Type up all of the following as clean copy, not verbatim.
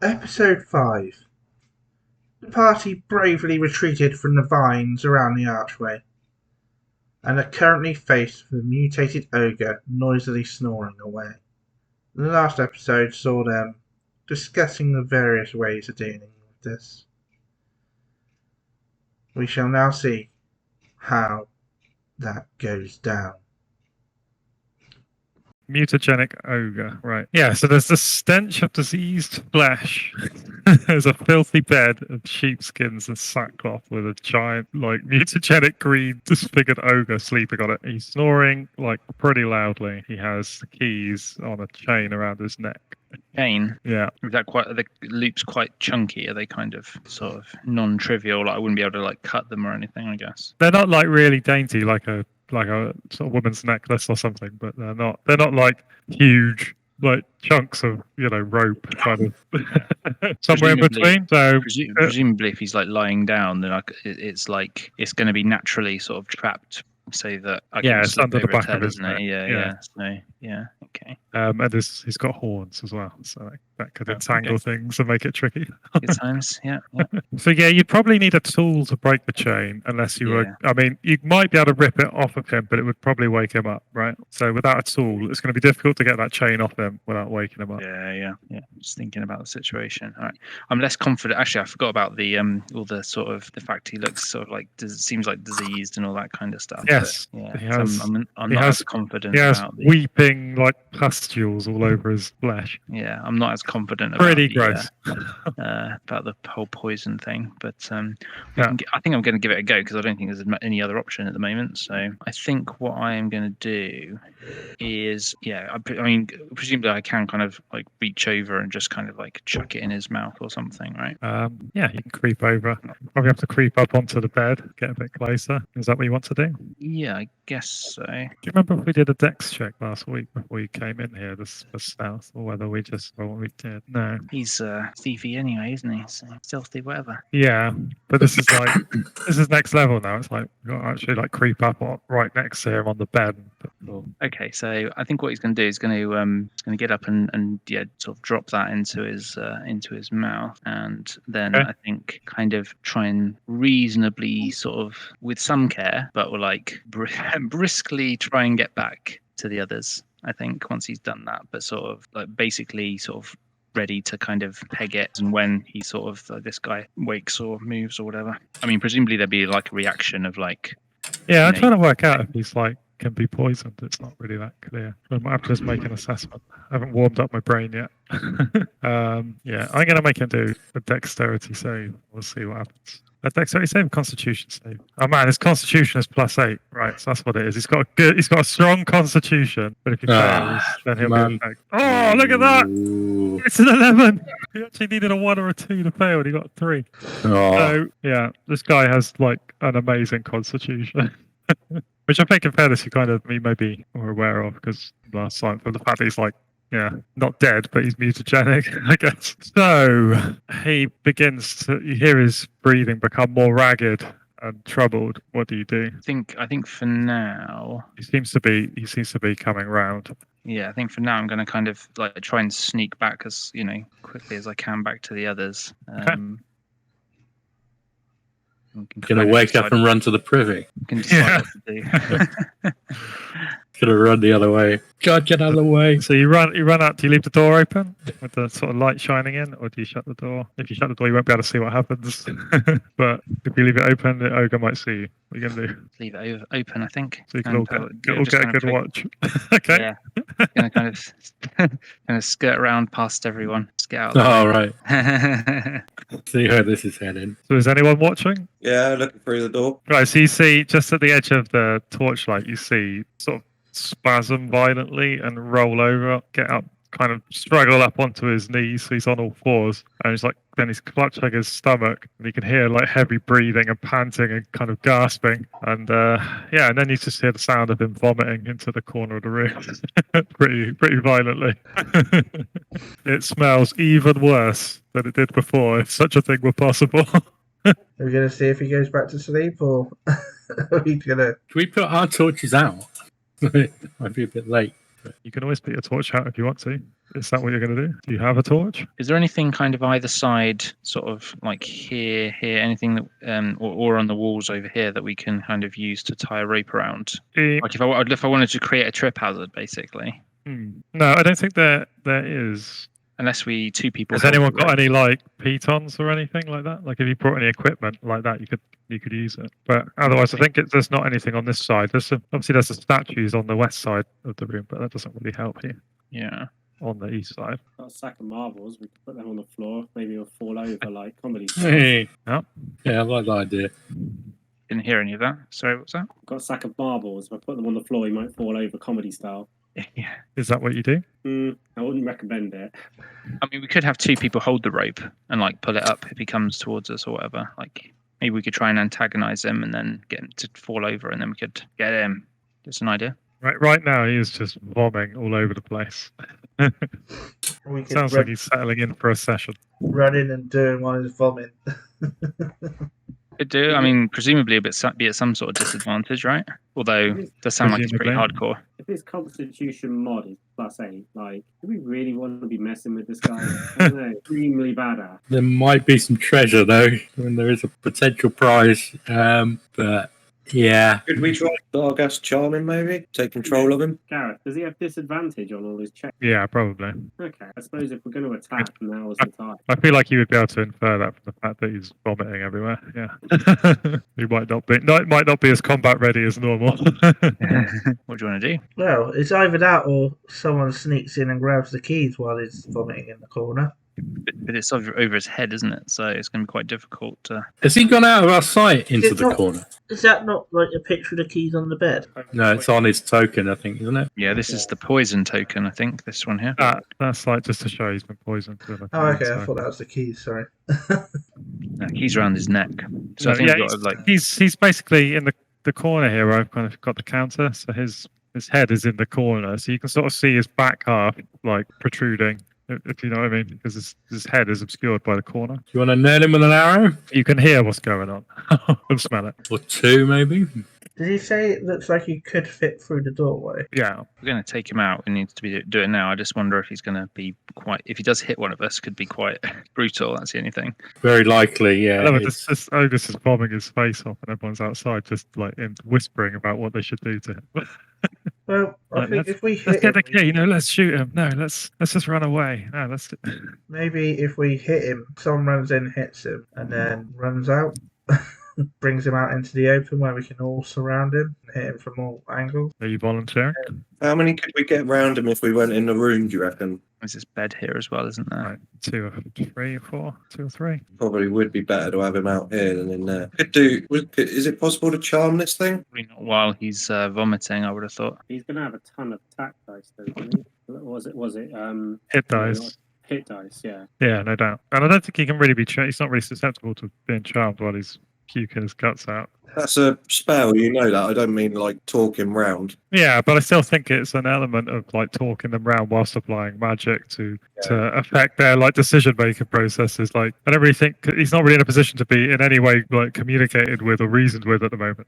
Episode 5. The party bravely retreated from the vines around the archway, and are currently faced with a mutated ogre noisily snoring away. The last episode saw them discussing the various ways of dealing with this. We shall now see how that goes down. Mutagenic ogre, right. Yeah, so there's the stench of diseased flesh. There's a filthy bed of sheepskins and sackcloth with a giant, mutagenic green disfigured ogre sleeping on it. He's snoring, pretty loudly. He has keys on a chain around his neck. Chain? Yeah. Is that the loops quite chunky? Are they kind of sort of non-trivial? I wouldn't be able to cut them or anything, I guess. They're not really dainty, like a sort of woman's necklace or something, but they're not huge chunks of rope kind of somewhere in between. So presumably if he's lying down, then it's going to be naturally sort of trapped, so that I can it's under the back of his neck. Yeah, okay. And he's got horns as well, so that could entangle things and make it tricky. Good times, yeah. So you'd probably need a tool to break the chain, unless you were. I mean, you might be able to rip it off of him, but it would probably wake him up, right? So without a tool, it's going to be difficult to get that chain off him without waking him up. Yeah. Just thinking about the situation. All right, I'm less confident. Actually, I forgot about the all the sort of the fact he looks sort of seems like diseased and all that kind of stuff. Yes, but, I'm not as confident. He has weeping pustules all over his flesh. Yeah, I'm not as confident pretty gross about the whole poison thing, but I think I'm going to give it a go because I don't think there's any other option at the moment. So I think what I am going to do is I mean presumably I can kind of reach over and just kind of chuck it in his mouth or something, right? You can creep over. Probably have to creep up onto the bed, get a bit closer. Is that what you want to do? Yeah, I guess so. Do you remember if we did a dex check last week before you came in here, this stealth, or whether we what we did? No. He's thiefy anyway, isn't he? So stealthy, whatever. Yeah, but this is this is next level now. It's we've got to actually creep up right next to him on the bed. Okay, so I think what he's going to do is going to get up and sort of drop that into his mouth, and then I think kind of try and reasonably sort of with some care, but we'll briskly try and get back to the others. I think once he's done that, but sort of basically sort of ready to kind of peg it, and when he sort of this guy wakes or moves or whatever. I mean, presumably there'd be a reaction of I'm trying to work out if he's can be poisoned. It's not really that clear. I might have to just make an assessment. I haven't warmed up my brain yet. I'm going to make him do a dexterity save. We'll see what happens. A dexterity save, constitution save. Oh man, his constitution is +8, right? So that's what it is. He's got a strong constitution, but if he fails, then he'll be affected. Oh, look at that! It's an 11. He actually needed a 1 or a 2 to fail, and he got a 3. So this guy has an amazing constitution. Which I think in fairness you may be more aware of, because last time, for the fact that he's not dead, but he's mutagenic, I guess. So he begins to, you hear his breathing become more ragged and troubled. What do you do? I think for now he seems to be coming round. Yeah, I think for now I'm going to kind of try and sneak back as quickly as I can back to the others. Gonna wake up and run to the privy. Can decide what to do. Gonna run the other way. God, get out of the way. So you run out. Do you leave the door open with the sort of light shining in, or do you shut the door? If you shut the door, you won't be able to see what happens. But if you leave it open, the ogre might see you. What are you gonna do? Leave it open, I think. So you can all get a good watch. Okay. Yeah. Gonna kind of skirt around past everyone. Just get out. Right. See where this is heading. So is anyone watching? Yeah, looking through the door. Right. So you see just at the edge of the torchlight, you see sort of spasm violently and roll over, get up, kind of struggle up onto his knees, so he's on all fours, and he's then he's clutching his stomach, and you can hear heavy breathing and panting and kind of gasping, and and then you just hear the sound of him vomiting into the corner of the room pretty violently. It smells even worse than it did before, if such a thing were possible. Are we going to see if he goes back to sleep, or are we going to... Can we put our torches out? It might be a bit late. You can always put your torch out if you want to. Is that what you're going to do? Do you have a torch? Is there anything kind of either side, sort of like here, anything that, or on the walls over here that we can kind of use to tie a rope around? Like if I wanted to create a trip hazard, basically. No, I don't think there is. Unless two people. Has anyone got any like pitons or anything like that? Like if you brought any equipment like that, you could use it. But otherwise, I think there's not anything on this side. Obviously there's the statues on the west side of the room, but that doesn't really help you. Yeah. On the east side. Got a sack of marbles. We could put them on the floor. Maybe it'll fall over like comedy. Hey. Yeah. Yeah, I like that idea. Didn't hear any of that. Sorry, what's that? Got a sack of marbles. If I put them on the floor, he might fall over comedy style. Yeah. Is that what you do? I wouldn't recommend it. I mean, we could have two people hold the rope and like pull it up if he comes towards us or whatever. Like maybe we could try and antagonize him and then get him to fall over, and then we could get him. Just an idea. Right now, he is just vomiting all over the place. Sounds like he's settling in for a session. Running and doing while he's vomiting. Could do. I mean, presumably be at some sort of disadvantage, right? Although it does sound like it's pretty hardcore. If his Constitution mod is +8, like, do we really want to be messing with this guy? I don't know. Extremely badass. There might be some treasure though. I mean, there is a potential prize, but yeah. Could we try Dargas charming, maybe? Take control of him? Gareth, does he have disadvantage on all his checks? Yeah, probably. Okay, I suppose if we're going to attack, now is the time. I feel like you would be able to infer that from the fact that he's vomiting everywhere. Yeah. He might not be as combat ready as normal. What do you want to do? Well, it's either that or someone sneaks in and grabs the keys while he's vomiting in the corner. But it's over his head, isn't it? So it's going to be quite difficult to... Has he gone out of our sight into It's the not- corner? Is that not like a picture of the keys on the bed? No, it's on his token, I think, isn't it? Yeah, this is the poison token, I think, this one here. That's like just to show he's been poisoned. Oh, okay. I thought that was the keys. Sorry. No, keys around his neck. So I think we've got to, like... he's basically in the corner here where I've kind of got the counter. So his head is in the corner, so you can sort of see his back half like protruding. If you know what I mean, because his head is obscured by the corner. Do you want to nail him with an arrow? You can hear what's going on. And smell it. Or two, maybe? Did he say it looks like he could fit through the doorway? Yeah. We're going to take him out. We need to do it now. I just wonder if he's going to be quite... If he does hit one of us, could be quite brutal. That's the only thing. Very likely, yeah. No, this Ogres is bombing his face off and everyone's outside just like whispering about what they should do to him. Well, I think if we let's hit get him, the key. Let's shoot him. No, let's just run away. No, let's. maybe if we hit him, someone runs in, hits him, and then runs out, brings him out into the open where we can all surround him and hit him from all angles. Are you volunteering? How many could we get round him if we went in the room, do you reckon? There's this bed here as well, isn't there? Right, 2 or 3 or 4, 2 or 3. Probably would be better to have him out here than in there. Is it possible to charm this thing? Probably not while he's vomiting, I would have thought. He's going to have a ton of attack dice, though, isn't he? Was it Hit dice. Hit dice, yeah. Yeah, no doubt. And I don't think he can really be. He's not really susceptible to being charmed while he's puking his guts out. That's a spell, you know that. I don't mean like talking round. Yeah, but I still think it's an element of like talking them round whilst applying magic to affect their like decision making processes. Like I don't really think he's not really in a position to be in any way like communicated with or reasoned with at the moment.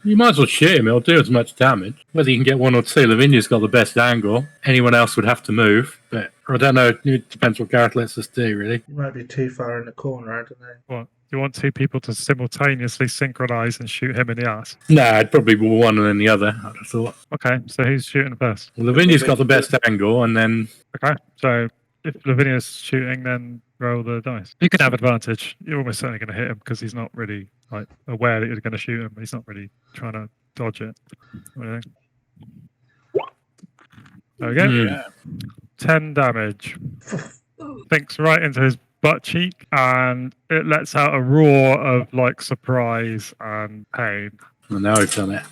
You might as well shoot him. It'll do as much damage. Whether you can get 1 or 2, Lavinia's got the best angle. Anyone else would have to move. But I don't know. It depends what Gareth lets us do, really. You might be too far in the corner, I don't know. What? You want 2 people to simultaneously synchronize and shoot him in the ass? No, I'd probably be one and then the other, I'd have thought. Okay, so who's shooting first? Well, Lavinia's got the best angle, and then... Okay, so if Lavinia's shooting, then roll the dice. You can have advantage. You're almost certainly going to hit him because he's not really like aware that you're going to shoot him. He's not really trying to dodge it. What do you think? There we go. Yeah. 10 damage. Thinks right into his butt cheek, and it lets out a roar of like surprise and pain. Well, now we've done it.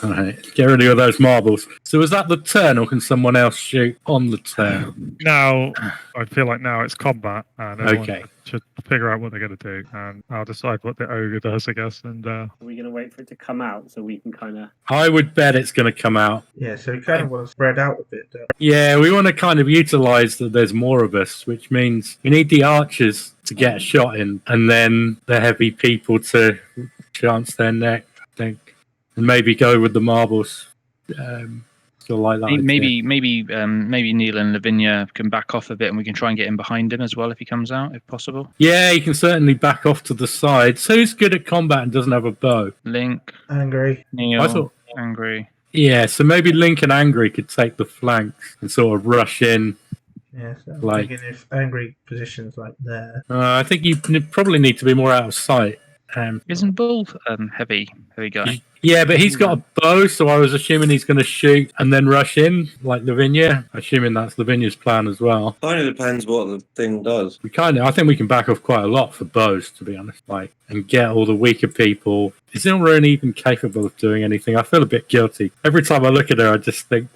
All right, get rid of those marbles. So is that the turn, or can someone else shoot on the turn? Now, I feel like now it's combat, and everyone Okay. should figure out what they're going to do, and I'll decide what the ogre does, I guess. And Are we going to wait for it to come out so we can kind of... I would bet it's going to come out. Yeah, so we kind of want to spread out a bit, don't Yeah, we want to kind of utilise that there's more of us, which means we need the archers to get a shot in, and then the heavy people to chance their neck, I think, and maybe go with the marbles. Still like that. Maybe Neil and Lavinia can back off a bit, and we can try and get in behind him as well if he comes out, if possible. Yeah, you can certainly back off to the side. So who's good at combat and doesn't have a bow? Link, Angry. Neil, I thought- Angry. Yeah, so maybe Link and Angry could take the flanks and sort of rush in. Yeah, so I'm Like- thinking if Angry positions like there. I think you probably need to be more out of sight. Isn't Bull heavy guy? Yeah, but he's got a bow, so I was assuming he's going to shoot and then rush in, like Lavinia. Assuming that's Lavinia's plan as well. Kind of depends what the thing does. I think we can back off quite a lot for bows, to be honest. And get all the weaker people. Is Ilmarine even capable of doing anything? I feel a bit guilty. Every time I look at her, I just think,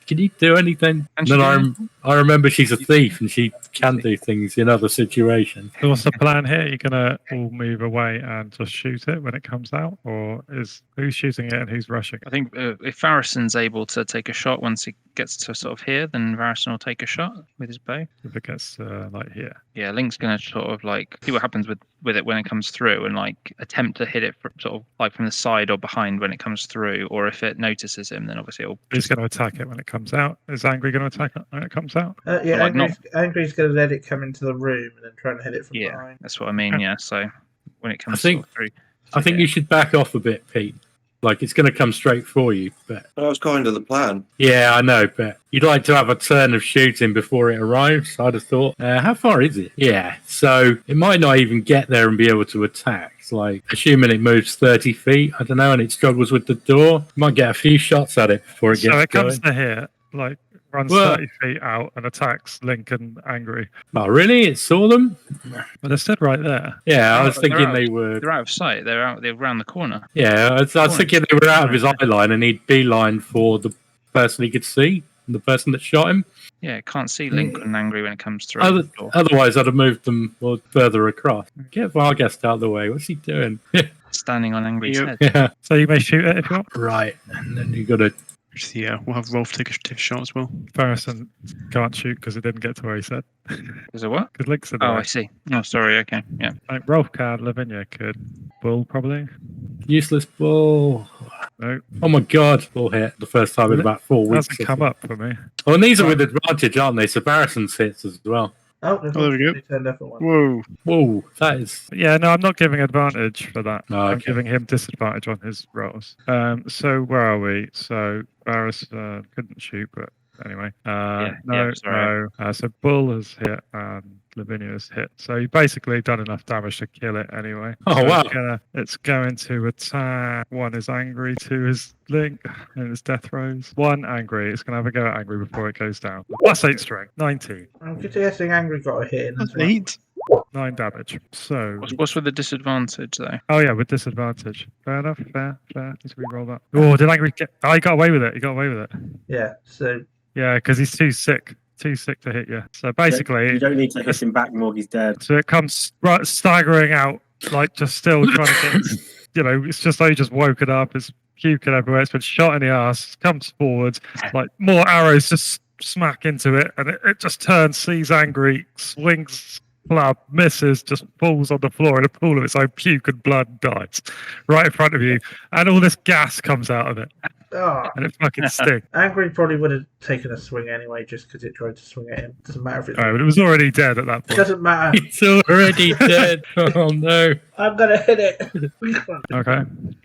can you do anything? And then I remember she's a thief and she can do things in other situations. So what's the plan here? You're gonna all move away and just shoot it when it comes out, or is who's shooting it and who's rushing? I think if Varyson's able to take a shot once he gets to sort of here, then Varyson will take a shot with his bow. If it gets like here, Yeah, Link's gonna sort of like see what happens with it when it comes through, and like attempt to hit it sort of like from the side or behind when it comes through, or if it notices him, then obviously it'll. who's going to attack it when it comes out? Is Angry going to attack it when it comes out? Yeah, But, like, Angry's going to let it come into the room and then try and hit it from Yeah, behind. that's what I mean. Yeah, so when it comes think- through, I think you should back off a bit, Pete. Like, it's going to come straight for you. But That was kind of the plan. yeah, I know, but you'd like to have a turn of shooting before it arrives, I'd have thought. How far is it? Yeah, so it might not even get there and be able to attack. It's like, assuming it moves 30 feet, I don't know, and it struggles with the door, you might get a few shots at it before it gets So it going. comes to here, like runs Well- 30 feet out and attacks Link and Angry. Oh, really? It saw them? But they're stood right there. Yeah, I was They're thinking out. they were... they're out of sight. They're around the corner. Yeah, I was thinking they were out of his eye line and he'd beeline for the person he could see, the person that shot him. Yeah, can't see Link and Angry when it comes through. Other- the door. Otherwise, I'd have moved them further across. Get Varghest out of the way. What's he doing? Standing on Angry's head. Yeah, So you may shoot it if you want. right. And then you got to... Yeah, we'll have Rolf take a shot as well. Varison can't shoot because it didn't get to where he said. Is it what? Because Link's in the Oh, way. I see. Oh, sorry. Okay. Yeah. Like Rolf can, Lavinia could. Bull probably. Useless ball. No, Oh my god, ball hit the first time in about 4 weeks. hasn't come up for me. Oh, and these are with advantage, aren't they? So Barrison's hits as well. Oh, there we go. They turned up at one. Whoa. Whoa, that is... But yeah, no, I'm not giving advantage for that. Oh, I'm okay. giving him disadvantage on his rolls. So where are we? So Varys couldn't shoot, but anyway. No. So Bull has hit and Lavinia has hit. So you've basically done enough damage to kill it anyway. Oh, So wow. it's going to attack. 1 is Angry, 2 is Link, and it's Death Rose. 1 Angry. It's going to have a go at Angry before it goes down. Plus 8 strength. 19. I'm guessing Angry got a hit in as well. 8. 9 damage. So What's with the disadvantage though? oh yeah, with disadvantage. Fair enough. Fair. Let's re-roll that. Oh, did Angry get? Oh, he got away with it. He got away with it. Yeah, so Yeah, because he's too sick. Too sick to hit you. So basically, You don't need to hit him back, Morgie's dead. so it comes right staggering out, like just still trying to get. You know, it's just like he just woken up. It's puking everywhere. It's been shot in the ass. Comes forward, like more arrows just smack into it, and it just turns, sees Angry, swings. Club misses, just falls on the floor in a pool of its own puke and blood and dies right in front of you, and all this gas comes out of it, and it fucking stings. Angry probably would have taken a swing anyway, just because it tried to swing at him. Doesn't matter if it's. But it was already dead at that It point. doesn't matter. It's already dead. Oh no. I'm gonna hit it. Okay,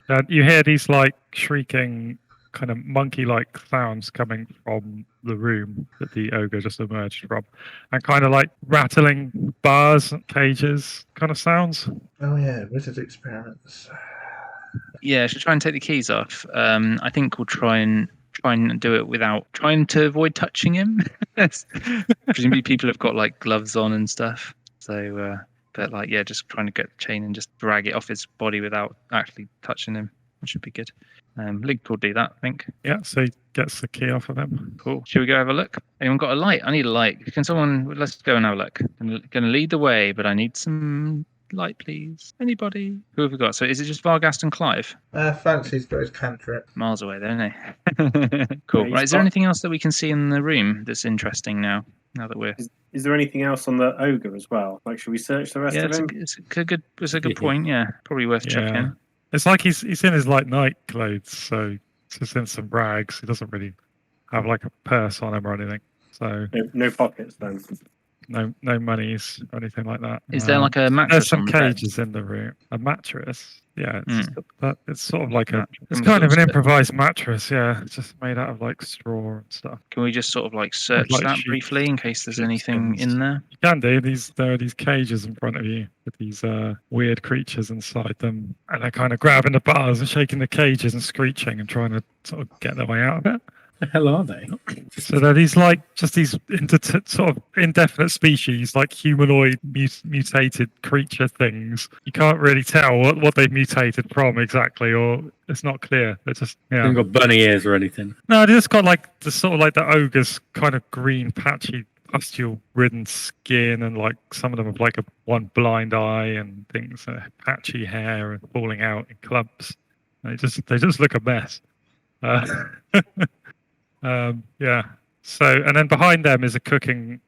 and you hear these like shrieking, kind of monkey-like sounds coming from the room that the ogre just emerged from, and kind of like rattling bars, cages, kind of sounds. Oh yeah, wizard experiments. Yeah, should try and take the keys off. I think we'll try and do it without trying to avoid touching him. Presumably, people have got like gloves on and stuff. So, but like, yeah, just trying to get the chain and just drag it off his body without actually touching him, which should be good. Link will do that, I think. Yeah, so he gets the key off of him. Cool. Should we go have a look? Anyone got a light? I need a light. Can someone? Let's go and have a look. I'm gonna lead the way, but I need some light, please. Anybody? Who have we got? So is it just Varghest and Clive? Fancy's got his cantrip. Miles away, there, isn't he? Cool. he's Right, is there got- anything else that we can see in the room that's interesting now? Now that we're Is there anything else on the ogre as well? Like, should we search the rest yeah, of him? it's a good Yeah. point. Yeah, probably worth Yeah. checking. It's like he's in his like night clothes, so just in some rags. He doesn't really have like a purse on him or anything. So No pockets then. no monies or anything like that. Is there like a There's mattress some on the bed? cages in the room. A mattress. Yeah, it's sort of like it's Can we kind sort of of an sit- improvised mattress. Yeah, it's just made out of like straw and stuff. Can we just sort of like search like that sheep- briefly in case there's sheep anything skins. in there? You can do. There are these cages in front of you with these weird creatures inside them, and they're kind of grabbing the bars and shaking the cages and screeching and trying to sort of get their way out of it. The hell are they? So they're these these sort of indefinite species, like humanoid mutated creature things. You can't really tell what they've mutated from exactly, or it's not clear. They're just They haven't got bunny ears or anything. No, they just got like the sort of like the ogre's kind of green patchy pustule-ridden skin, and like some of them have like one blind eye and things, patchy hair and falling out in clumps. They just look a mess. Yeah. So, and then behind them is a cooking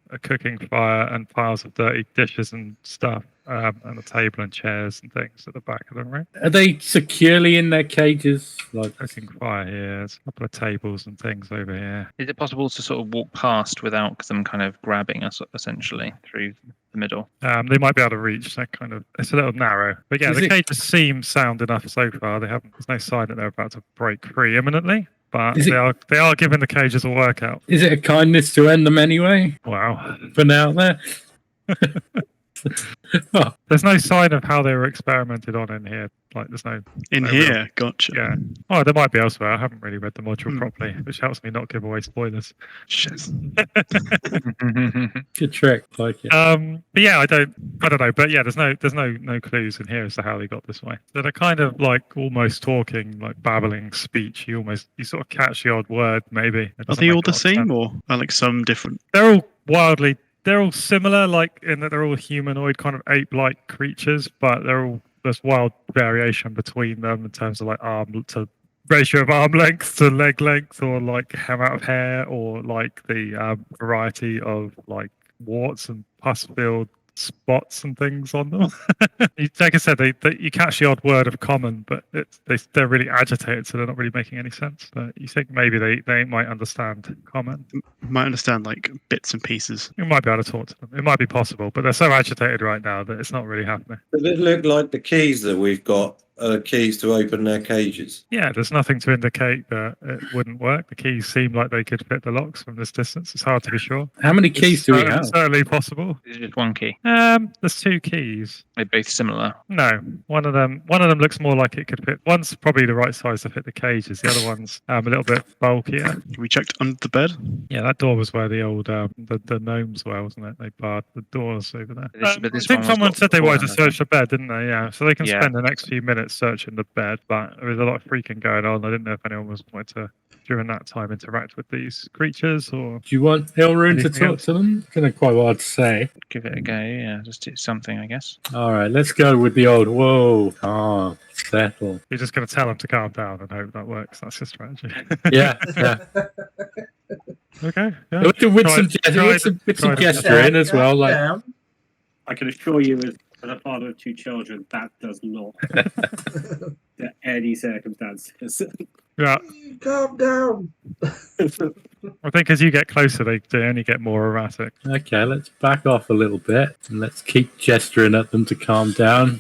fire and piles of dirty dishes and stuff, and a table and chairs and things at the back of the room. Are they securely in their cages? Like Cooking fire here. There's a couple of tables and things over here. Is it possible to sort of walk past without them kind of grabbing us essentially through the middle? They might be able to reach. It's a little narrow, but yeah, the cages seem sound enough so far. There's no sign that they're about to break free imminently. But they are giving the cages a workout. Is it a kindness to end them anyway? Wow. For now, there. Oh, there's no sign of how they were experimented on in here. Like, there's no In no here, real- gotcha. Yeah. Oh, there might be elsewhere. I haven't really read the module properly, which helps me not give away spoilers. Shit. Good trick, like it. But yeah, I don't know. But yeah, there's no clues in here as to how they got this way. So they're kind of like almost talking, like babbling speech. You sort of catch the odd word, maybe. It Are doesn't they make all a the lot of sense. same, or are like some different? They're all similar, like in that they're all humanoid, kind of ape-like creatures, but there's wild variation between them in terms of like ratio of arm length to leg length, or like amount of hair, or like the variety of like warts and pus-filled spots and things on them. Like I said, you catch the odd word of common, but they're really agitated, so they're not really making any sense. But you think maybe they might understand common. Might understand like bits and pieces. You might be able to talk to them. It might be possible, but they're so agitated right now that it's not really happening. Does it look like the keys that we've got are keys to open their cages? Yeah, there's nothing to indicate that it wouldn't work. The keys seem like they could fit the locks from this distance. It's hard to be sure. How many keys do we have? Certainly possible. Is it just one key? There's 2 keys. They're both similar. No, one of them looks more like it could fit. One's probably the right size to fit the cages. The other one's a little bit bulkier. We checked under the bed. Yeah, that door was where the old the gnomes were, wasn't it? They barred the doors over there. But this I think one was someone got said they wanted to beforehand, I search the bed, didn't they? Yeah, so they can Yeah. spend the next few minutes searching the bed. But there was a lot of freaking going on. I didn't know if anyone was wanted to during that time interact with these creatures, or Do you want Ilrune to Anything talk else? to them? Kind of quite hard to say. Give it a go. Yeah, just do something, I guess. All right, let's go with the old whoa. Ah, settle. you're just going to tell them to calm down and hope that works. That's your strategy. Yeah, yeah. Okay. Yeah. With some try to- gesturing as well. Like, I can assure you, as a father of 2 children, that does not under any circumstances. Yeah. Calm down. I think as you get closer, they only get more erratic. okay, let's back off a little bit and let's keep gesturing at them to calm down.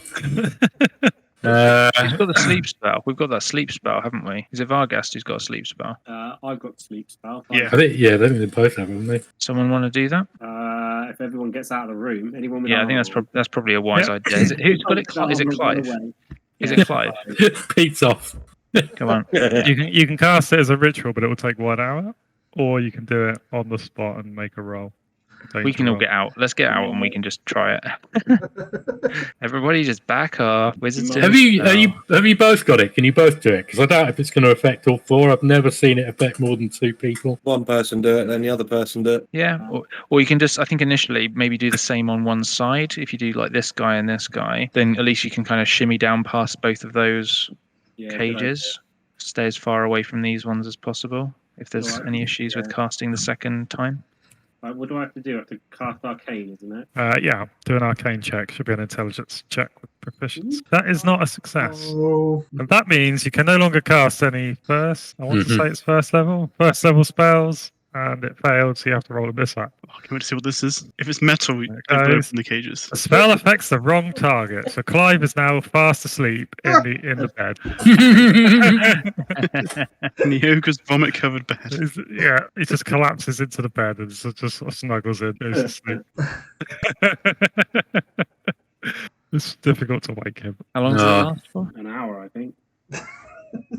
He's got the sleep spell. We've got that sleep spell, haven't we? Is it Vargast who's got a sleep spell? I've got sleep spell. Yeah. I think they both have, haven't they? Someone want to do that? If everyone gets out of the room, anyone with Yeah, I think armor that's probably a wise idea. Who's got it? Is it Clive? Is it Clive? Pete's off. Come on. You can cast it as a ritual, but it will take 1 hour, or you can do it on the spot and make a roll. We can all get out. Let's get out and we can just try it. Everybody just back off. Wizards do Have you both got it? Can you both do it? Because I doubt if it's going to affect all 4. I've never seen it affect more than 2 people. One person do it, then the other person do it. Yeah, or you can just, I think initially maybe do the same on one side. If you do like this guy and this guy, then at least you can kind of shimmy down past both of those cages. Stay as far away from these ones as possible if there's Alright. any issues with casting the second time. What do I have to do? I have to cast Arcane, isn't it? Yeah, do an arcane check. Should be an intelligence check with proficiency. That is not a success. Oh, And that means you can no longer cast any first. I want to say it's first level spells, and it failed, so you have to roll a mishap. Oh, I can't wait to see what this is. If it's metal, we There it don't blow goes. from the cages. The spell affects the wrong target, so Clive is now fast asleep in the bed. In the ogre's vomit-covered bed. Yeah, he just collapses into the bed and just sort of snuggles in, goes to sleep. It's difficult to wake him. How long does it No. last for? An hour, I think.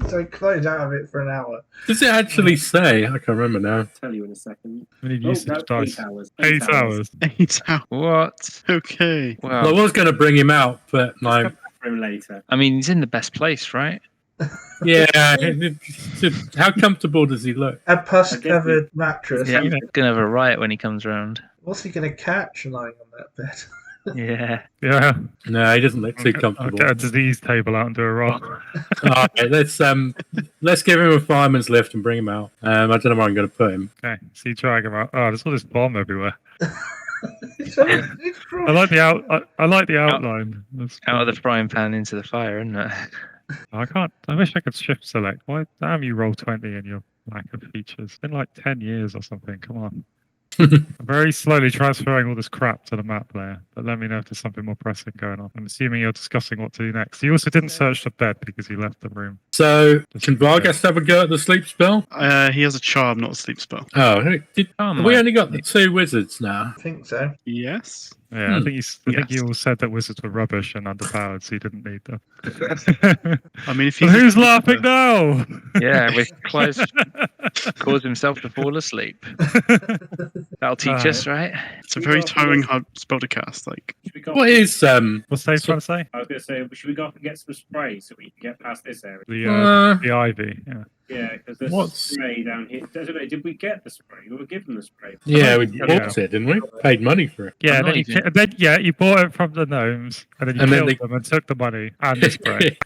so close out of it for an hour. Does it actually say? I can't remember now. I'll tell you in a second. We need Oh, usage no, dice. 8 hours. 8 hours. 8 hours. What? Okay. Well, I Well, was going to bring him out, but Come like, back for him later. I mean, he's in the best place, right? yeah, how comfortable does he look? A pus-covered mattress. Yeah, he's gonna have a riot when he comes around. What's he going to catch lying on that bed? Yeah. Yeah. No, he doesn't look too I'll comfortable. get a disease table out and do a roll. All right, let's give him a fireman's lift and bring him out. I don't know where I'm going to put him. Okay, so you drag him out. Oh, there's all this bomb everywhere. It's I like the I like the outline. That's Out of cool. the frying pan into the fire, isn't it? I can't. I wish I could shift select. Why damn you roll 20 in your lack of features? It's been like 10 years or something. Come on. I'm very slowly transferring all this crap to the map layer, but let me know if there's something more pressing going on. I'm assuming you're discussing what to do next. You also didn't search the bed because you left the room. So, can Vargas have a go at the sleep spell? He has a charm, not a sleep spell. Oh, we my- only got the 2 wizards now. I think so. Yes. Yeah, I think I think Yes. you all said that wizards were rubbish and underpowered, so you didn't need them. I mean, if But he's who's laughing now? Yeah, with Clive caused himself to fall asleep. That'll teach us, right? It's a very tiring hard spell to cast. Like, Should we go What is What's Dave trying to say? I was going to say, should we go off and get some spray so we can get past this area? The ivy. Yeah. Yeah, because there's What's- spray down here. I don't know, did we get the spray? We were given the spray. Yeah, we Yeah. bought it, didn't we? Paid money for it. Yeah, I'm not you bought it from the gnomes, and then you And then killed they- them and took the money and the spray.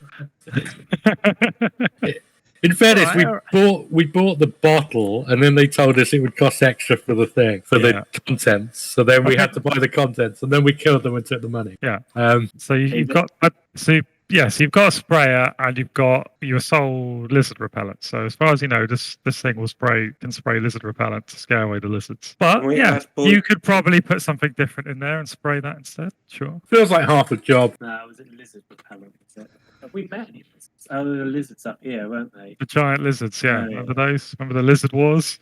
In fairness, Alright, we bought the bottle, and then they told us it would cost extra for the thing, for Yeah. the contents. So then we Okay. had to buy the contents, and then we killed them and took the money. Yeah. Um, So you've got so you've got a sprayer and you've got your soul lizard repellent. So as far as you know, this thing can spray lizard repellent to scare away the lizards. But Can we yeah, add boy- you could probably put something different in there and spray that instead. Sure. feels like half a job. No, was it lizard repellent? Is it? Have we met any lizards? Oh, the lizards up here, weren't they? The giant lizards, yeah. Oh, yeah. Remember those? Remember the lizard wars?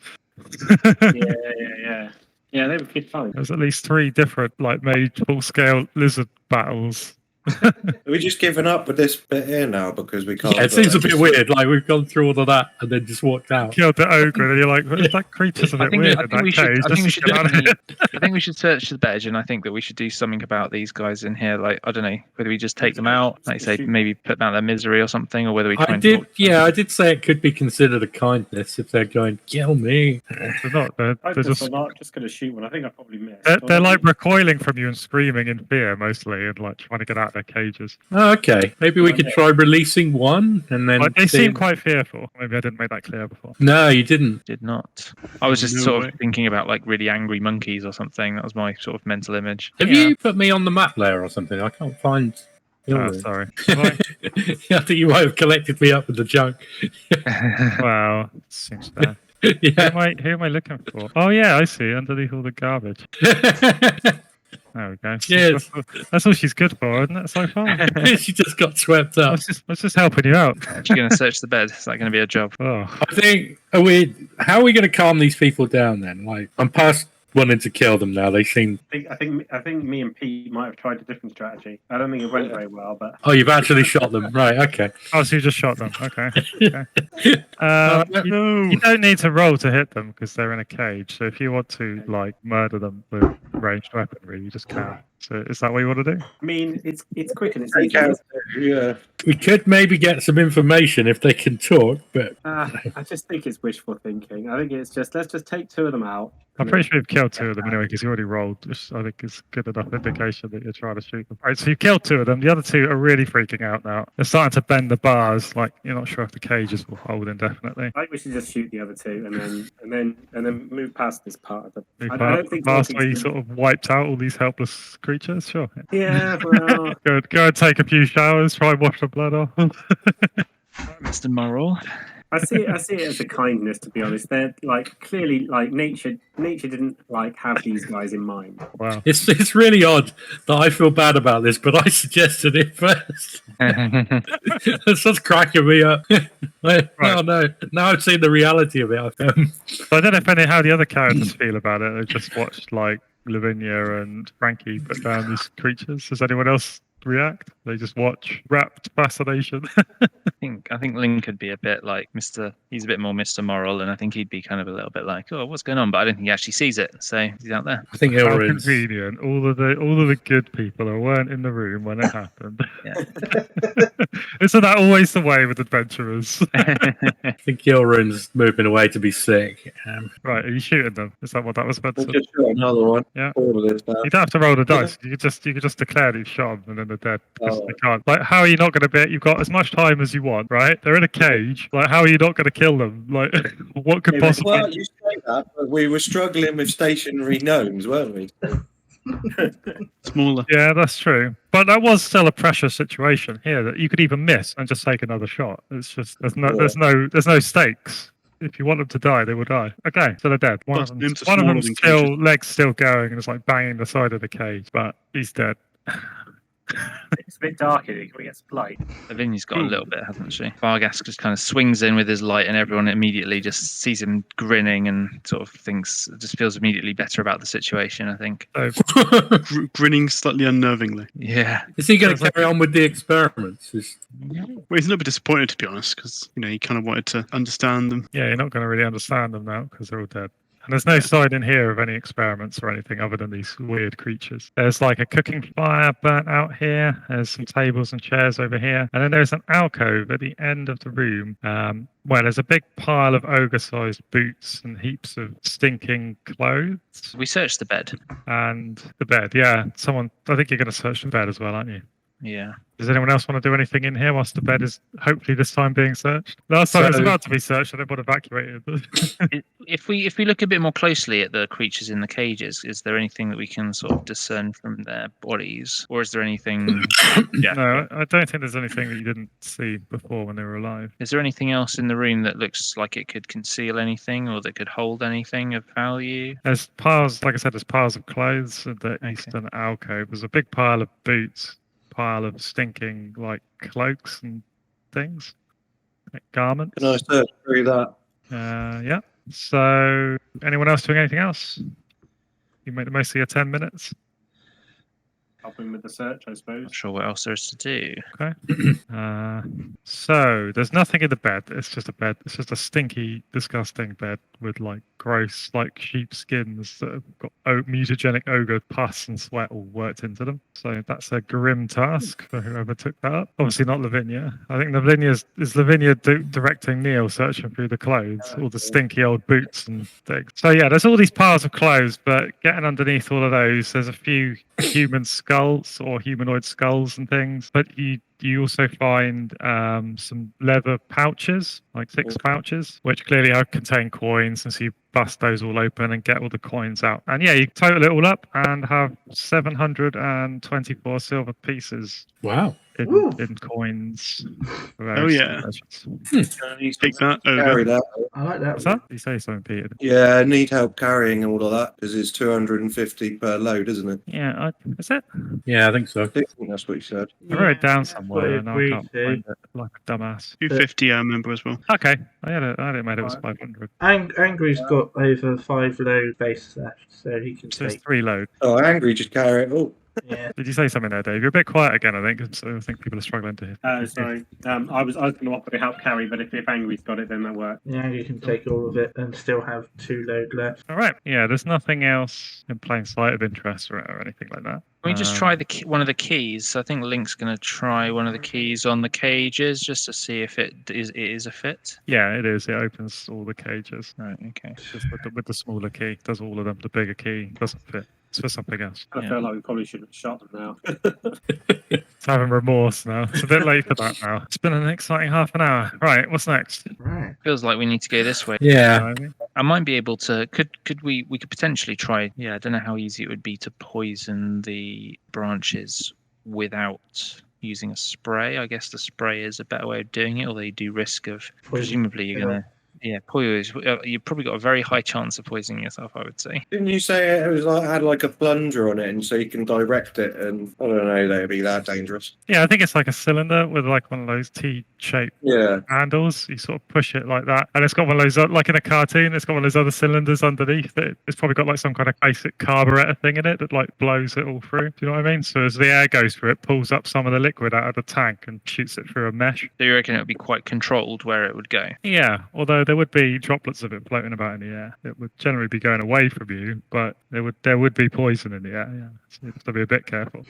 Yeah. Yeah, they were good fun. There's at least 3 different made full scale lizard battles. Are we just giving up with this bit here now because we can't? Yeah, it seems a bit weird. Like we've gone through all of that and then just walked out. Killed the ogre, and you're like, well, that creature's a bit weird in that cage. I think we Let's should get out of here. I think we should search the bed, and I think that we should do something about these guys in here. Like, I don't know whether we just take them out, like say maybe put them out of their misery or something, or whether we try and talk to them. I did say it could be considered a kindness if they're going, kill me. They're not. They're I just. am not just going to shoot one. I think I probably missed. They're like recoiling from you and screaming in fear mostly, and like trying to get out of their cages. Oh, okay. Maybe we could try releasing one and then. Like, they see- seem quite fearful. Maybe I didn't make that clear before. No, you didn't. Did not. I was just No sort way. of thinking about like really angry monkeys or something. That was my sort of mental image. Have you put me on the map layer or something? I can't find. Oh, sorry. Have I? I think you might have collected me up with the junk. Well, seems bad. Yeah. Who am I looking for? Oh yeah, I see. Underneath all the garbage. There we go. Yes. That's all she's good for, isn't it? So far. She just got swept up. That's just helping you out. You're going to search the bed. Is that going to be a job? Oh, I think. How are we going to calm these people down then? Like, I'm past wanting to kill them now. They seem. I think me and Pete might have tried a different strategy. I don't think it went very well, but Oh, you've actually shot them, right? Okay. oh, so you just shot them. Okay. You don't need to roll to hit them because they're in a cage. So if you want to like murder them with ranged weaponry, you just can. So is that what you want to do? I mean, it's quick and it's Take easy. out, yeah. We could maybe get some information if they can talk, but I just think it's wishful thinking. I think it's just let's just take 2 of them out. I'm pretty sure you've killed 2 of them anyway, because you already rolled, which I think is good enough indication that you're trying to shoot them. Right, so you've killed 2 of them. The other 2 are really freaking out now. They're starting to bend the bars, like you're not sure if the cages will hold indefinitely. I think we should just shoot the other 2 and then move past this part of the. I Past don't think where you talking's sort of wiped out all these helpless creatures. Sure. Yeah, well, Go and take a few showers. Try and wash the blood off. Mr. Moral. I see it as a kindness. To be honest, they're like clearly like nature didn't like have these guys in mind. Wow. it's really odd that I feel bad about this, but I suggested it first. It's just cracking me up. Oh no! Now I've seen the reality of it. So I don't know how the other characters feel about it. They've just watched like Lavinia and Frankie put down these creatures. Does anyone else react? They just watch, rapt fascination. I think Link could be a bit like Mr. He's a bit more Mr. Moral, and I think he'd be kind of a little bit like, oh, what's going on? But I don't think he actually sees it, so he's out there. I think How Ilrin's convenient. All of the good people weren't in the room when it happened. Yeah. Isn't that always the way with adventurers? I think Ilrin's moving away to be sick. Right, are you shooting them? Is that what that was meant We'll to? just shoot another one. Yeah. All of this now. You don't have to roll the dice. You could just declare that you've shot them and then they're dead. Because Oh. they can't. Like, how are you not going to be? You've got as much time as you want, right? They're in a cage. Like, how are you not going to kill them? Like, what could possibly? Well, you say that, but we were struggling with stationary gnomes, weren't we? Smaller. Yeah, that's true. But that was still a pressure situation here that you could even miss and just take another shot. It's just there's no stakes. If you want them to die, they will die. Okay, so they're dead. One of Plus, nymphs are them's smaller than still cages. legs still going and it's like banging the side of the cage, but he's dead. It's a bit dark here. Can we get some light? Lavinia's got a little bit, hasn't she? Vargas just kind of swings in with his light, and everyone immediately just sees him grinning and sort of just feels immediately better about the situation, I think. So Grinning slightly unnervingly. Yeah. Is he going to carry on with the experiments? Well, he's a little bit disappointed, to be honest, because he kind of wanted to understand them. yeah, you're not going to really understand them now because they're all dead. And there's no sign in here of any experiments or anything other than these weird creatures. There's like a cooking fire burnt out here. There's some tables and chairs over here. And then there's an alcove at the end of the room where there's a big pile of ogre-sized boots and heaps of stinking clothes. We searched the bed. And the bed, yeah. I think you're going to search the bed as well, aren't you? Yeah. Does anyone else want to do anything in here whilst the bed is hopefully this time being searched? Last time it was about to be searched and everyone evacuated. If we look a bit more closely at the creatures in the cages, is there anything that we can sort of discern from their bodies, or is there anything? Yeah. No, I don't think there's anything that you didn't see before when they were alive. Is there anything else in the room that looks like it could conceal anything, or that could hold anything of value? There's piles, like I said, there's piles of clothes at the eastern alcove. There's a big pile of boots, pile of stinking like cloaks and things, like garments. Can I search through that? Yeah. So, anyone else doing anything else? You make the most of your 10 minutes. Help him with the search, I suppose. Not sure what else there is to do. So there's nothing in the bed. It's just a bed. It's just a stinky, disgusting bed with like gross, like sheep skins that have got mutagenic ogre pus and sweat all worked into them. So that's a grim task for whoever took that up. Obviously not Lavinia. I think is Lavinia directing Neil searching through the clothes, all the stinky old boots and things. So yeah, there's all these piles of clothes, but getting underneath all of those, there's a few human skulls or humanoid skulls and things, but you also find some leather pouches, like 6 pouches, which clearly contain coins, and so you bust those all open and get all the coins out. And yeah, you total it all up and have 724 silver pieces. Wow. In coins. Oh, yeah. Take that Carry over. that. I like that. What's that? You say something, Peter? Yeah, I need help carrying all of that because it's 250 per load, isn't it? Yeah, is it? Yeah, I think so. I think that's what you said. I wrote it down that's what somewhere I and I agreed can't to. find it like a dumbass. 250, I remember as well. Okay, I had it made it was 500. Angry's got over 5 load base left, so he can So it's take. 3 load. Oh, angry, just carry it all. Yeah. Did you say something there, Dave? You're a bit quiet again, I think. So I think people are struggling to hear. Sorry. I was going to offer to help carry, but if Angry's got it, then that works. Yeah, you can take all of it and still have 2 load left. All right. Yeah, there's nothing else in plain sight of interest or anything like that. Can we just try one of the keys? I think Link's going to try one of the keys on the cages just to see if it is a fit. Yeah, it is. It opens all the cages. Right. Okay. Just with the smaller key, does all of them. The bigger key doesn't fit. It's for something else. I feel like we probably should have shot them now. It's having remorse now. It's a bit late for that now. It's been an exciting half an hour. Right, what's next? Right. Feels like we need to go this way. Yeah. I might be able to. Could we could potentially try? Yeah, I don't know how easy it would be to poison the branches without using a spray. I guess the spray is a better way of doing it, although you do risk of presumably you're gonna. Yeah, you've probably got a very high chance of poisoning yourself, I would say. Didn't you say it was had like a plunger on it, and so you can direct it? And I don't know, that'd be that dangerous. Yeah, I think it's like a cylinder with like one of those T-shaped handles. You sort of push it like that, and it's got one of those like in a cartoon. It's got one of those other cylinders underneath it. It's probably got like some kind of basic carburetor thing in it that like blows it all through. Do you know what I mean? So as the air goes through, it pulls up some of the liquid out of the tank and shoots it through a mesh. So you reckon it would be quite controlled where it would go? Yeah, although there would be droplets of it floating about in the air. It would generally be going away from you, but there would be poison in the air. Yeah, so you have to be a bit careful.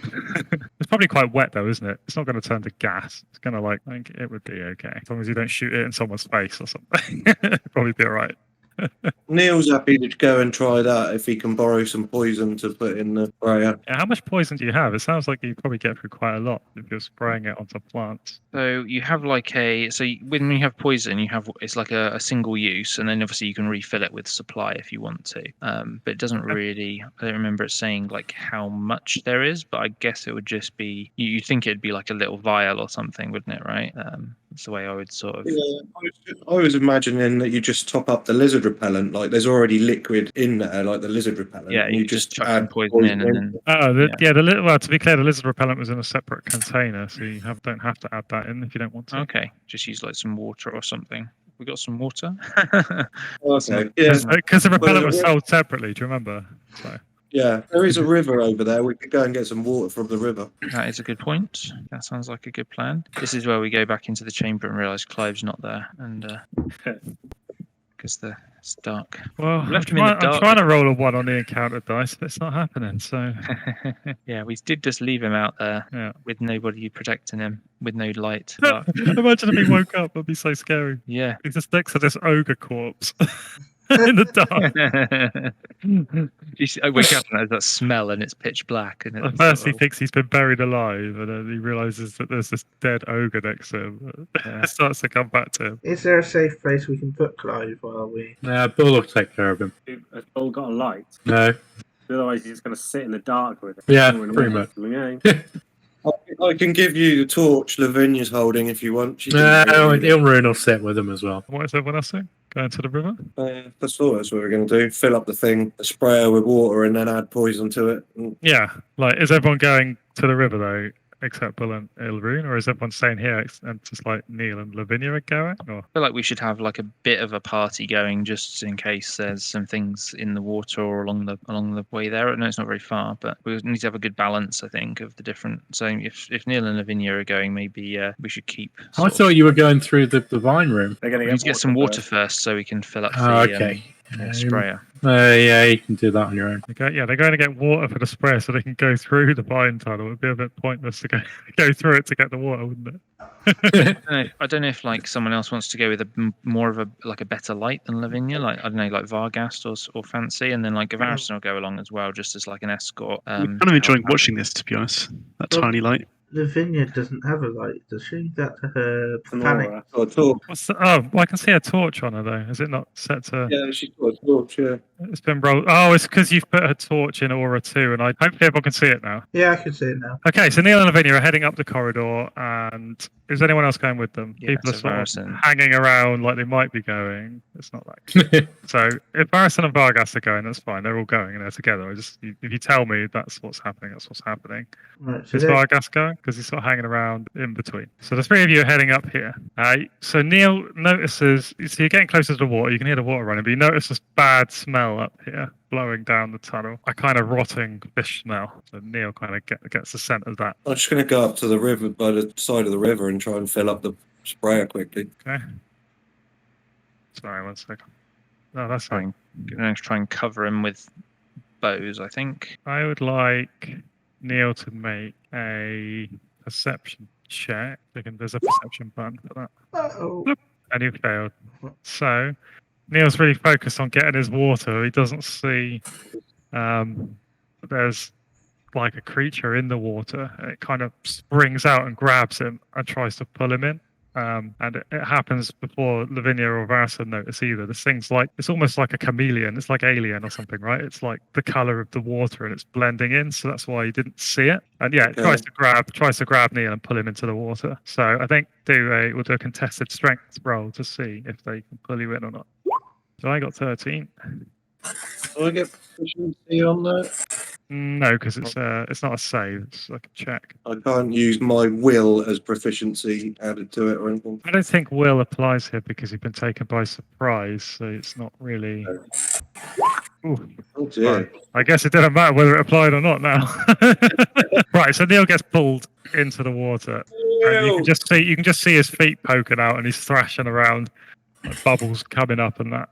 It's probably quite wet though, isn't it? It's not going to turn to gas. It's going to I think it would be okay as long as you don't shoot it in someone's face or something. It'd probably be all right. Neil's happy to go and try that if he can borrow some poison to put in the sprayer. Yeah, how much poison do you have? It sounds like you probably get through quite a lot if you're spraying it onto plants. So you have when you have poison, it's like a single use, and then obviously you can refill it with supply if you want to. But it doesn't really. I don't remember it saying like how much there is, but I guess it would just be. You think it'd be like a little vial or something, wouldn't it? Right? That's the way I would sort of. Yeah, I was imagining that you just top up the lizard repellent. Like there's already liquid in there, like the lizard repellent. Yeah, and you just chuck some add poison in, and then. Well, to be clear, the lizard repellent was in a separate container, so you don't have to add that in if you don't want to. Okay, just use like some water or something. We got some water. Okay, yeah. Because the repellent was sold separately. Do you remember? So. Yeah, there is a river over there. We could go and get some water from the river. That is a good point. That sounds like a good plan. This is where we go back into the chamber and realise Clive's not there, and because it's dark. Well, I'm trying to roll a 1 on the encounter dice, but it's not happening. So yeah, we did just leave him out there with nobody protecting him, with no light. Imagine if he woke up; that'd be so scary. Yeah, he's just next to this ogre corpse. In the dark. I wake up and there's that smell and it's pitch black. And at first he thinks he's been buried alive, and then he realises that there's this dead ogre next to him. It starts to come back to him. Is there a safe place we can put Clive while we... Yeah, Bull will take care of him. Has Bull got a light? No. Otherwise he's just going to sit in the dark with it. Yeah, pretty much. I can give you the torch Lavinia's holding if you want. Ilmarine will sit with him as well. What is everyone else saying? Going to the river? That's what we're going to do. Fill up the thing, a sprayer with water, and then add poison to it. Yeah. Is everyone going to the river, though, except Bull and Ilmarine? Or is everyone staying here and just like Neil and Lavinia are going? Or? I feel like we should have like a bit of a party going just in case there's some things in the water or along the way there. I know it's not very far, but we need to have a good balance, I think, of the different. So if Neil and Lavinia are going, maybe we should keep. I thought you were going through the vine room. They're going to get some water first so we can fill up the sprayer. Yeah, you can do that on your own. They're going to get water for the sprayer so they can go through the vine tunnel. It would be a bit pointless to go through it to get the water, wouldn't it? I don't know if like someone else wants to go with more of a better light than Lavinia, like I don't know, like Varghast or Fancy, and then like Gavarison will go along as well, just as like an escort. I'm kind of enjoying watching this, to be honest. That tiny light. Lavinia doesn't have a light, does she? That's her panic. I can see a torch on her though. Is it not set to? Yeah, she's got a torch. Yeah. It's been rolled. Oh, it's because you've put her torch in Aura 2, and hopefully everyone can see it now. Yeah, I can see it now. Okay, so Neil and Lavinia are heading up the corridor, and is anyone else going with them? Yeah, people are sort Varghast. of hanging around like they might be going. It's not like so. If Varghast and Varghast are going, that's fine. They're all going and they're together. If you tell me that's what's happening, that's what's happening. Right, so is Varghast going? Because he's sort of hanging around in between. So the three of you are heading up here. So Neil notices. So you're getting closer to the water. You can hear the water running, but you notice this bad smell smell up here, blowing down the tunnel. A kind of rotting fish smell. So Neil kind of gets the scent of that. I'm just going to go up to the river, by the side of the river, and try and fill up the sprayer quickly. Okay. Sorry, 1 second. No, that's fine. I'm going to try and cover him with bows, I think. I would like Neil to make a perception check. There's a perception button for that. Uh-oh. And he failed. So Neil's really focused on getting his water. He doesn't see there's like a creature in the water. It kind of springs out and grabs him and tries to pull him in. And it happens before Lavinia or Varson notice either. This thing's like, it's almost like a chameleon. It's like Alien or something, right? It's like the color of the water and it's blending in. So that's why you didn't see it. And yeah, it tries to grab Neil and pull him into the water. So I think we'll do a contested strength roll to see if they can pull you in or not. So I got 13. Do I get proficiency on that? No, because it's not a save. It's like a check. I can't use my will as proficiency added to it or anything. I don't think will applies here because you've been taken by surprise, so it's not really. Ooh. Oh dear. Right. I guess it didn't matter whether it applied or not now. Right, so Neil gets pulled into the water. And you can just see his feet poking out and he's thrashing around, like bubbles coming up and that.